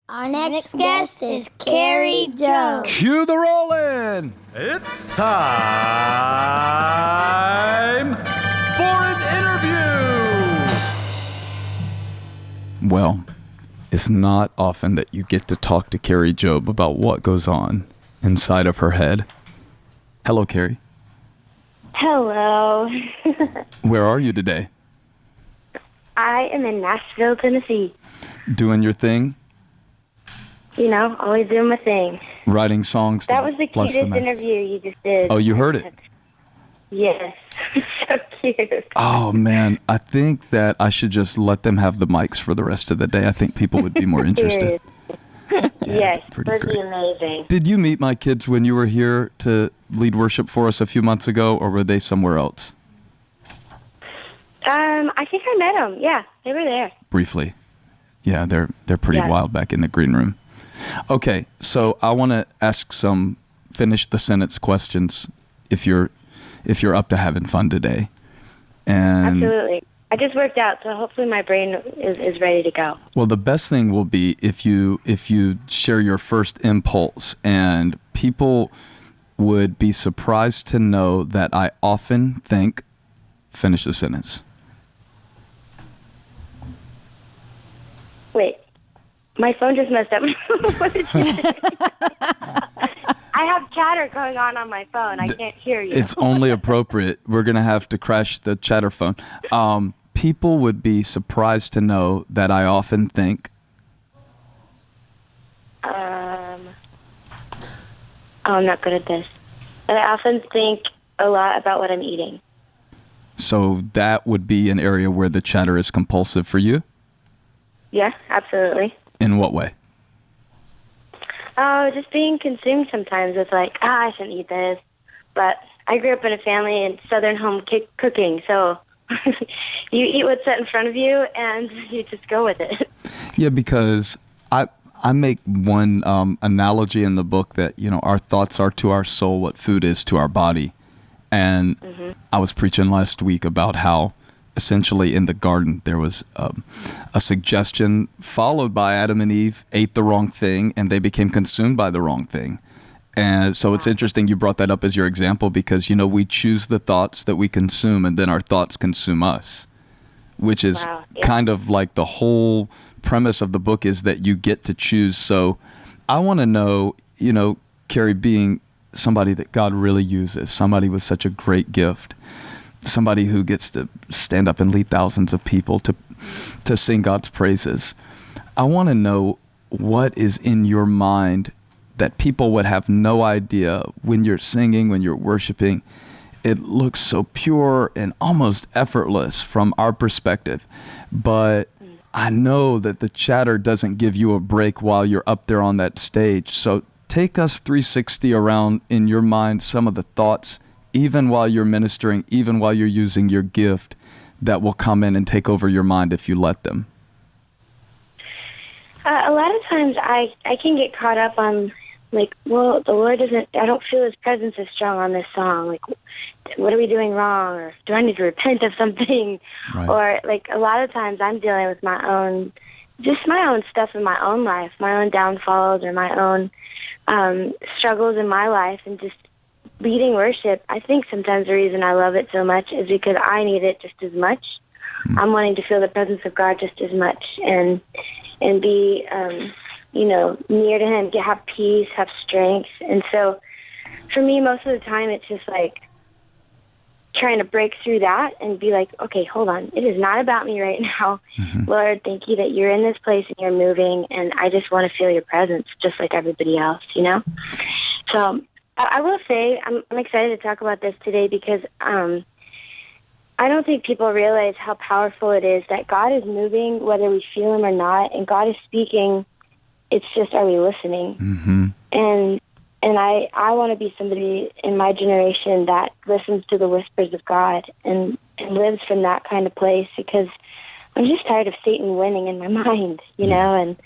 Our next guest is Kari Jobe. Cue the roll-in! It's time for an interview! Well, it's not often that you get to talk to Kari Jobe about what goes on inside of her head. Hello, Kari. Hello. Where are you today? I am in Nashville, Tennessee. Doing your thing? You know, always doing my thing. Writing songs? That was the cutest interview you just did. Oh, you heard it? Yes. So cute. Oh, man. I think that I should just let them have the mics for the rest of the day. I think people would be more interested. Yes, pretty that'd be great. amazing. Did you meet my kids when you were here to lead worship for us a few months ago, or were they somewhere else? I think I met them. Yeah, they were there. Briefly. Yeah, they're pretty wild back in the green room. Okay, so I want to ask some finish the sentence questions if you're up to having fun today. And Absolutely. I just worked out, so hopefully my brain is ready to go. well, the best thing will be if you share your first impulse, and people would be surprised to know that I often think. Finish the sentence. Wait, my phone just messed up. What did you say? I have chatter going on my phone. I can't hear you. It's only appropriate. We're going to have to crash the chatter phone. People would be surprised to know that I often think. I'm not good at this. But I often think a lot about what I'm eating. So that would be an area where the chatter is compulsive for you? Yeah, absolutely. In what way? Oh, just being consumed sometimes with like, I shouldn't eat this. But I grew up in a family in Southern home cooking, so you eat what's set in front of you and you just go with it. Yeah, because I make one analogy in the book that, you know, our thoughts are to our soul what food is to our body. And I was preaching last week about how essentially in the garden there was a suggestion followed by Adam and Eve ate the wrong thing and they became consumed by the wrong thing. And so it's interesting you brought that up as your example because, you know, we choose the thoughts that we consume and then our thoughts consume us, which is kind of like the whole premise of the book is that you get to choose. So I want to know, you know, Kari, being somebody that God really uses, somebody with such a great gift, somebody who gets to stand up and lead thousands of people to sing God's praises. I want to know what is in your mind that people would have no idea when you're singing, when you're worshiping. It looks so pure and almost effortless from our perspective. But I know that the chatter doesn't give you a break while you're up there on that stage. So take us 360 around in your mind some of the thoughts, even while you're ministering, even while you're using your gift, that will come in and take over your mind if you let them. A lot of times I can get caught up on, like, well, the Lord doesn't, I don't feel His presence as strong on this song. Like, what are we doing wrong? Or do I need to repent of something? Right. Or, like, a lot of times I'm dealing with my own stuff in my own life, my own downfalls or my own struggles in my life, and just leading worship. I think sometimes the reason I love it so much is because I need it just as much. I'm wanting to feel the presence of God just as much and be, you know, near to Him, have peace, have strength. And so for me, most of the time, it's just like trying to break through that and be like, okay, hold on. It is not about me right now. Lord, thank you that you're in this place and you're moving, and I just want to feel your presence just like everybody else, you know? So I will say I'm excited to talk about this today because I don't think people realize how powerful it is that God is moving whether we feel Him or not, and God is speaking. It's just, are we listening? And I want to be somebody in my generation that listens to the whispers of God and lives from that kind of place, because I'm just tired of Satan winning in my mind, you know, and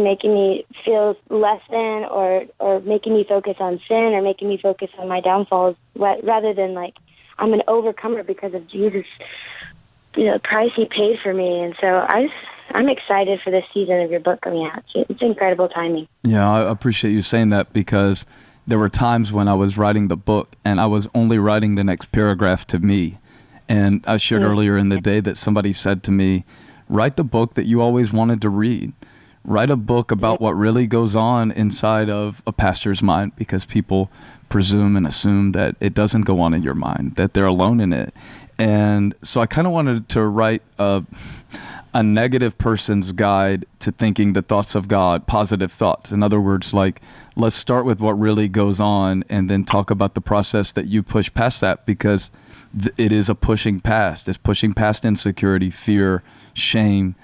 making me feel less than or making me focus on sin or making me focus on my downfalls rather than like I'm an overcomer because of Jesus, you know, price He paid for me. And so I I'm excited for this season of your book coming out. It's incredible timing. Yeah, I appreciate you saying that, because there were times when I was writing the book and I was only writing the next paragraph to me. And I shared earlier in the day that somebody said to me, write the book that you always wanted to read. Write a book about what really goes on inside of a pastor's mind, because people presume and assume that it doesn't go on in your mind, that they're alone in it. And so I kind of wanted to write a negative person's guide to thinking the thoughts of God, positive thoughts. In other words, like, let's start with what really goes on and then talk about the process that you push past that, because it is a pushing past. It's pushing past insecurity, fear, shame,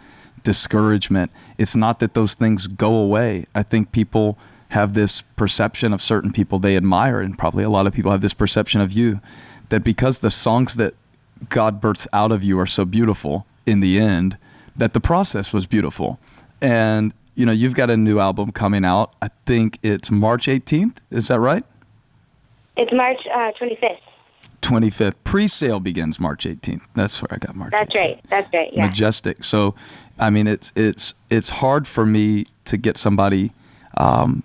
discouragement. It's not that those things go away. I think people have this perception of certain people they admire, and probably a lot of people have this perception of you, that because the songs that God births out of you are so beautiful in the end, that the process was beautiful. And, you know, you've got a new album coming out. I think it's March 18th. Is that right? It's March 25th. 25th. Pre-sale begins March 18th. That's where I got March 18th. That's right. Yeah. Majestic. So, I mean, it's hard for me to get somebody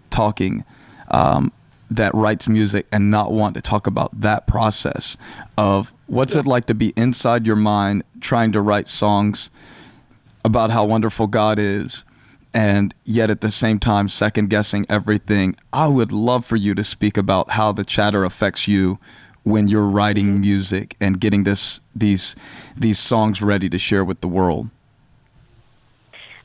talking that writes music and not want to talk about that process of what's it like to be inside your mind trying to write songs about how wonderful God is, and yet at the same time second guessing everything. I would love for you to speak about how the chatter affects you when you're writing music and getting these songs ready to share with the world.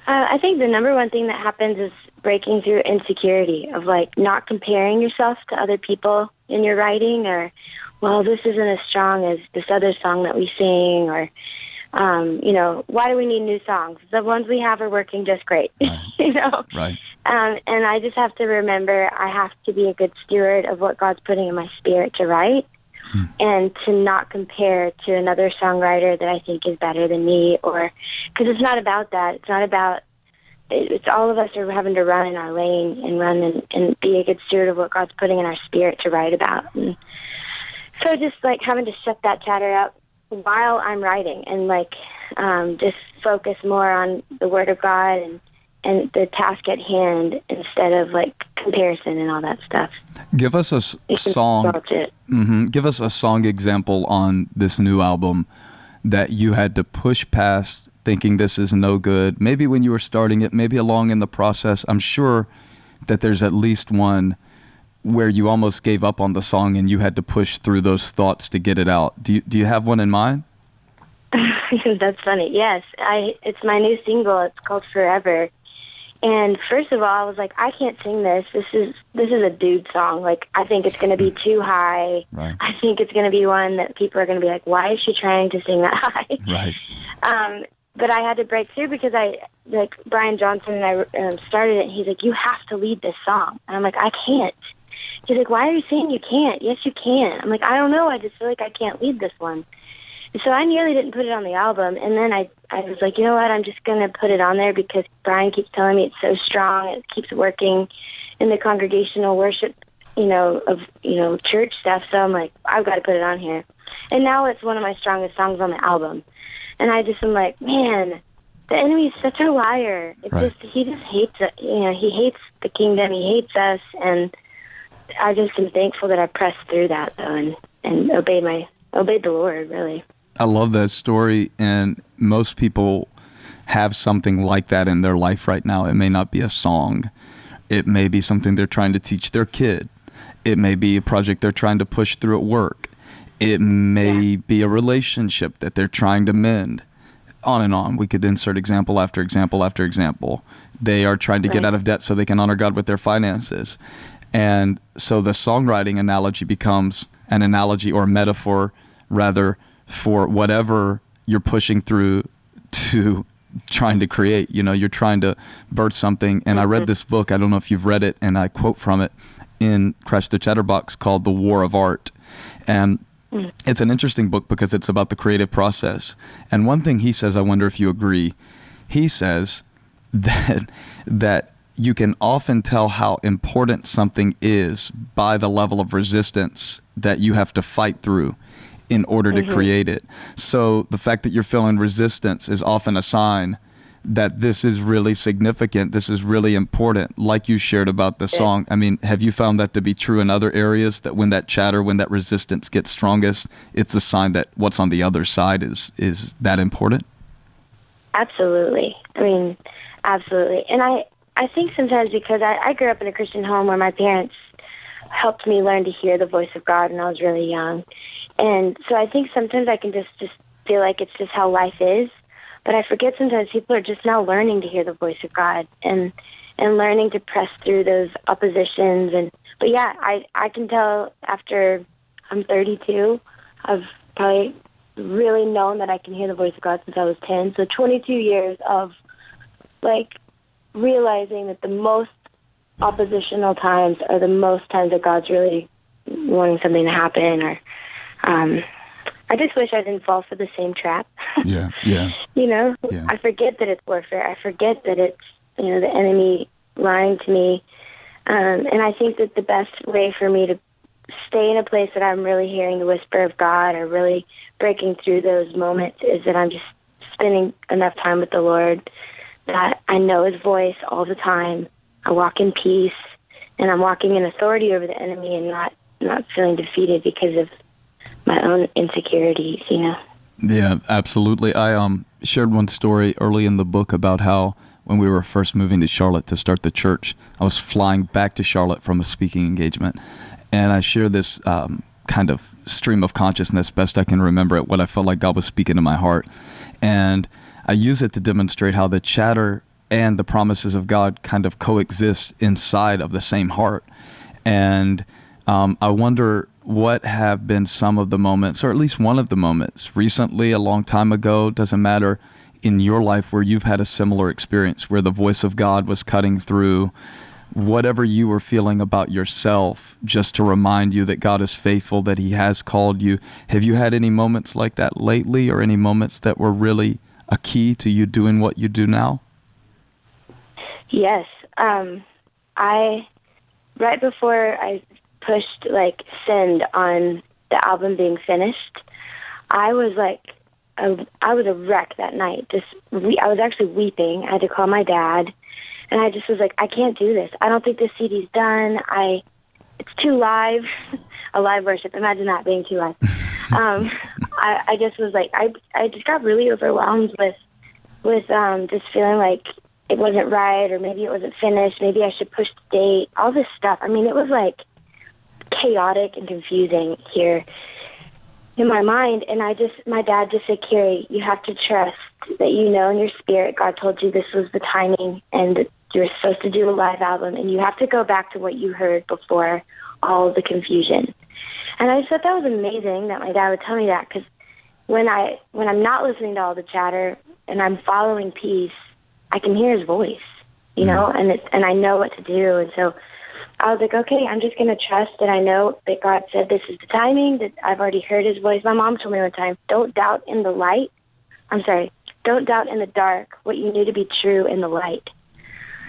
I think the number one thing that happens is breaking through insecurity of, like, not comparing yourself to other people in your writing, or, well, this isn't as strong as this other song that we sing, or, you know, why do we need new songs? The ones we have are working just great, Right. you know? Right. And I just have to remember I have to be a good steward of what God's putting in my spirit to write, and to not compare to another songwriter that I think is better than me, or, because it's not about that. It's not about, it's all of us are having to run in our lane and run and be a good steward of what God's putting in our spirit to write about. And so just, like, having to shut that chatter up while I'm writing, and, like, just focus more on the Word of God and the task at hand, instead of, like, comparison and all that stuff. Give us a song. Give us a song example on this new album that you had to push past, thinking this is no good. Maybe when you were starting it, maybe along in the process. I'm sure that there's at least one where you almost gave up on the song and you had to push through those thoughts to get it out. Do you have one in mind? That's funny. Yes, it's my new single. It's called Forever. And first of all, I was like, I can't sing this. This is a dude song. Like, I think it's going to be too high. Right. I think it's going to be one that people are going to be like, why is she trying to sing that high? Right. But I had to break through, because Brian Johnson and I started it, and he's like, you have to lead this song. And I'm like, I can't. He's like, why are you saying you can't? Yes, you can. I'm like, I don't know. I just feel like I can't lead this one. And so I nearly didn't put it on the album. And then I was like, you know what? I'm just going to put it on there, because Brian keeps telling me it's so strong. It keeps working in the congregational worship, church stuff. So I'm like, I've got to put it on here. And now it's one of my strongest songs on the album. And I just am like, man, the enemy is such a liar. He just hates it. He hates the kingdom. He hates us. And I just am thankful that I pressed through that, though, and obeyed the Lord, really. I love that story, and most people have something like that in their life right now. It may not be a song. It may be something they're trying to teach their kid. It may be a project they're trying to push through at work. It may be a relationship that they're trying to mend. On and on. We could insert example after example after example. They are trying to get out of debt so they can honor God with their finances. And so the songwriting analogy becomes an analogy, or a metaphor rather, for whatever you're pushing through to trying to create. You're trying to birth something. And I read this book, I don't know if you've read it, and I quote from it in Crash the Chatterbox, called The War of Art. And it's an interesting book because it's about the creative process. And one thing he says, I wonder if you agree, he says that you can often tell how important something is by the level of resistance that you have to fight through in order to create it. So the fact that you're feeling resistance is often a sign that this is really significant, this is really important, like you shared about the song. I mean, have you found that to be true in other areas, that when that chatter, when that resistance gets strongest, it's a sign that what's on the other side is that important? Absolutely. I mean, absolutely. And I think sometimes because I grew up in a Christian home where my parents helped me learn to hear the voice of God when I was really young. And so I think sometimes I can just feel like it's just how life is. But I forget sometimes people are just now learning to hear the voice of God and learning to press through those oppositions. But yeah, I can tell after I'm 32, I've probably really known that I can hear the voice of God since I was 10. So 22 years of like realizing that the most oppositional times are the most times that God's really wanting something to happen. Or I just wish I didn't fall for the same trap. Yeah. Yeah. Yeah. I forget that it's warfare. I forget that it's, the enemy lying to me. And I think that the best way for me to stay in a place that I'm really hearing the whisper of God or really breaking through those moments is that I'm just spending enough time with the Lord, that I know his voice all the time. I walk in peace, and I'm walking in authority over the enemy and not feeling defeated because of my own insecurities, Yeah, absolutely. I shared one story early in the book about how when we were first moving to Charlotte to start the church, I was flying back to Charlotte from a speaking engagement, and I shared this kind of stream of consciousness, best I can remember it, what I felt like God was speaking to my heart. And I use it to demonstrate how the chatter and the promises of God kind of coexist inside of the same heart. And I wonder what have been some of the moments, or at least one of the moments, recently, a long time ago, doesn't matter, in your life where you've had a similar experience, where the voice of God was cutting through whatever you were feeling about yourself, just to remind you that God is faithful, that he has called you. Have you had any moments like that lately, or any moments that were really a key to you doing what you do now? Yes. Right before I pushed send on the album being finished, I was I was a wreck that night. I was actually weeping. I had to call my dad, and I just was like, I can't do this. I don't think this CD's done. It's too live. A live worship. Imagine that being too live. I just was like, I just got really overwhelmed with just feeling like it wasn't right, or maybe it wasn't finished. Maybe I should push the date. All this stuff. I mean, it was chaotic and confusing here in my mind. And my dad just said, Kari, you have to trust that in your spirit God told you this was the timing and that you were supposed to do a live album, and you have to go back to what you heard before all of the confusion. And I just thought that was amazing that my dad would tell me that, because when I'm not listening to all the chatter and I'm following peace, I can hear his voice, and I know what to do. And so I was like, okay, I'm just going to trust that I know that God said this is the timing, that I've already heard his voice. My mom told me one time, don't doubt in the dark what you knew to be true in the light.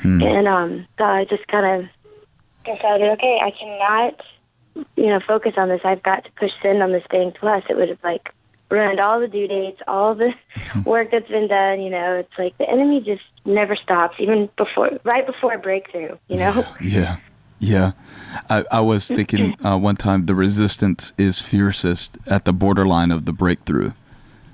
And so I just kind of decided, okay, I cannot, focus on this. I've got to push send on this thing. Plus, it would have ruined all the due dates, all the work that's been done. It's like the enemy just never stops, even right before a breakthrough. Yeah. I was thinking one time, the resistance is fiercest at the borderline of the breakthrough.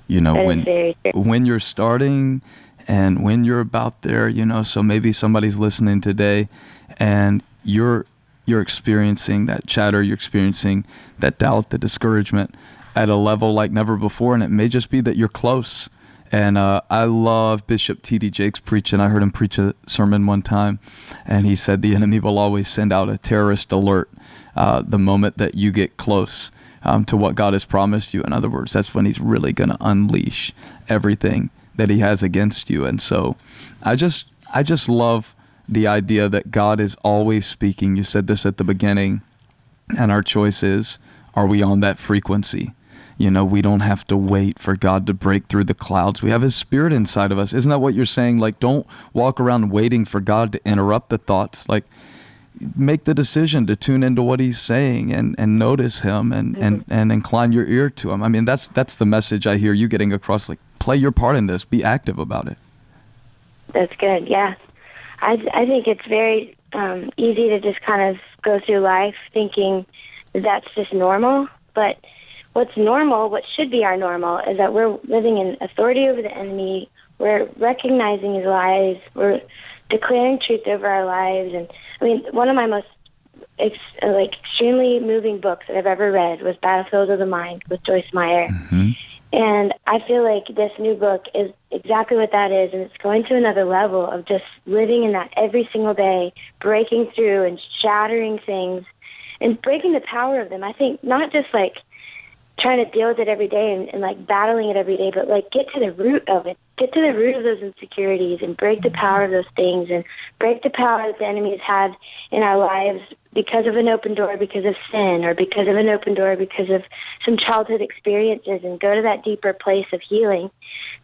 When you're starting and when you're about there, so maybe somebody's listening today and you're experiencing that chatter, you're experiencing that doubt, the discouragement at a level like never before, and it may just be that you're close. And I love Bishop T.D. Jakes preaching. I heard him preach a sermon one time, and he said the enemy will always send out a terrorist alert the moment that you get close to what God has promised you. In other words, that's when he's really going to unleash everything that he has against you. And so I just love the idea that God is always speaking. You said this at the beginning, and our choice is, are we on that frequency? We don't have to wait for God to break through the clouds. We have his spirit inside of us. Isn't that what you're saying? Don't walk around waiting for God to interrupt the thoughts. Make the decision to tune into what he's saying and notice him and incline your ear to him. I mean, that's the message I hear you getting across. Play your part in this. Be active about it. That's good. Yeah, I think it's very easy to just kind of go through life thinking that's just normal. But what's normal, what should be our normal, is that we're living in authority over the enemy. We're recognizing his lies. We're declaring truth over our lives. And I mean, one of my most extremely moving books that I've ever read was Battlefield of the Mind with Joyce Meyer. Mm-hmm. And I feel like this new book is exactly what that is, and it's going to another level of just living in that every single day, breaking through and shattering things and breaking the power of them. I think not just like trying to deal with it every day and like battling it every day, but like get to the root of it, get to the root of those insecurities and break the power of those things and break the power that the enemy has had in our lives because of an open door, because of sin, or because of an open door, because of some childhood experiences, and go to that deeper place of healing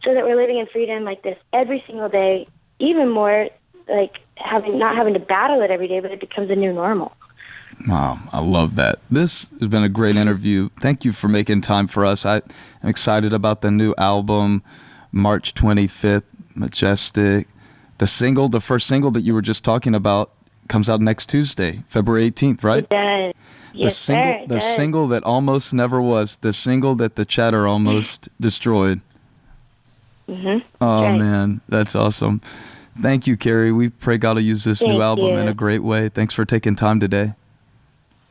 so that we're living in freedom like this every single day, even more like not having to battle it every day, but it becomes a new normal. Wow, I love that. This has been a great interview. Thank you for making time for us. I'm excited about the new album, March 25th, Majestic. The first single that you were just talking about comes out next Tuesday, February 18th, right? It does. Yes, sir. The single that almost never was, the single that the chatter almost destroyed. Mm-hmm. Oh, right. man, that's awesome. Thank you, Kari. We pray God will use this new album in a great way. Thanks for taking time today.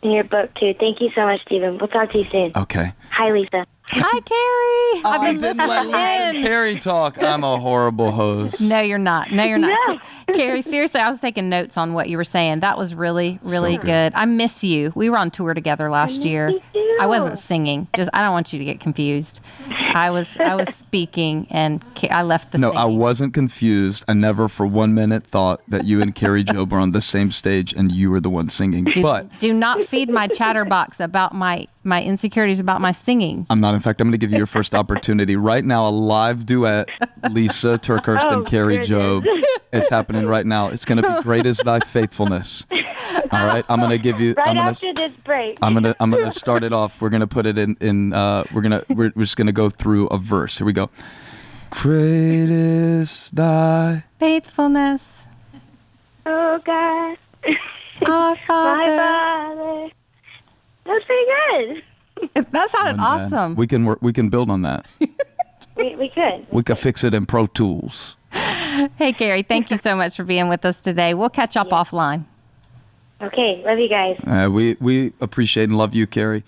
In your book, too. Thank you so much, Stephen. We'll talk to you soon. Okay. Hi, Lisa. Hi, Kari. I've been listening in. Kari talk. I'm a horrible host. No, you're not. No, you're not. No. Kari, seriously, I was taking notes on what you were saying. That was really, really good. I miss you. We were on tour together last year. You too. I wasn't singing. I don't want you to get confused. I was speaking, and I left the No, singing. I wasn't confused. I never for 1 minute thought that you and Kari Jobe were on the same stage and you were the one singing. Do not feed my chatterbox about my insecurities about my singing. I'm not. In fact, I'm going to give you your first opportunity. Right now, a live duet, Lisa Turkhurst and Kari Jobe. It's happening right now. It's going to be Great Is Thy Faithfulness. All right, I'm going to give you. After this break. I'm gonna start it off. We're gonna put it in. We're just gonna go through a verse. Here we go. Great is Thy Faithfulness, Oh, God. our My Father. Father. That's pretty good. That sounded awesome. We can build on that. We could. We could fix it in Pro Tools. Hey, Kari, thank you so much for being with us today. We'll catch up offline. Okay, love you guys. We appreciate and love you, Kari.